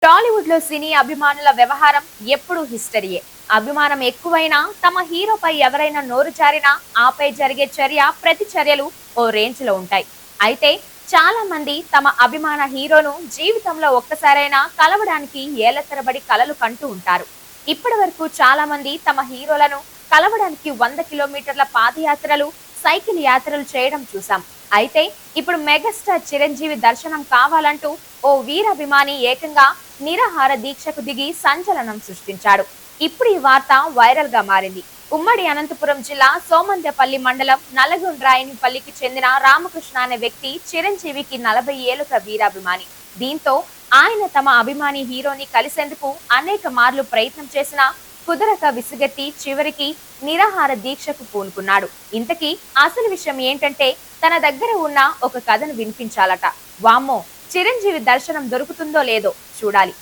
టాలీవుడ్ లో సినీ అభిమానుల వ్యవహారం ఎప్పుడూ హిస్టరీయే. అభిమానం ఎక్కువైనా తమ హీరోపై ఎవరైనా నోరు జారినా ఆపై జరిగే ప్రతి చర్యలు ఓ రేంజ్ లో ఉంటాయి. అయితే చాలా మంది తమ అభిమాన హీరోను జీవితంలో ఒక్కసారైనా కలవడానికి ఏళ్ల తరబడి కలలు కంటూ ఉంటారు. ఇప్పటి వరకు చాలా మంది తమ హీరోలను కలవడానికి 100 కిలోమీటర్ల పాదయాత్రలు, సైకిల్ యాత్రలు చేయడం చూసాం. అయితే ఇప్పుడు మెగాస్టార్ చిరంజీవి దర్శనం కావాలంటూ ఓ వీరాభిమాని ఏకంగా నిరాహార దీక్షకు దిగి సంచలనం సృష్టించాడు. ఇప్పుడు ఈ వార్త వైరల్ గా మారింది. ఉమ్మడి అనంతపురం జిల్లా సోమందెపల్లి మండలం నల్లగుండ్రాయనిపల్లికి చెందిన రామకృష్ణ అనే వ్యక్తి చిరంజీవికి 40 ఏళ్లుగా వీరాభిమాని. దీంతో ఆయన తమ అభిమాని హీరోని కలిసేందుకు అనేక మార్లు ప్రయత్నం చేసినా కుదరక విసుగెత్తి చివరికి నిరాహార దీక్షకు పూనుకున్నాడు. ఇంతకీ అసలు విషయం ఏంటంటే తన దగ్గర ఉన్న ఒక కథను వినిపించాలట. వామ్మో, చిరంజీవి దర్శనం దొరుకుతుందో లేదో చూడాలి.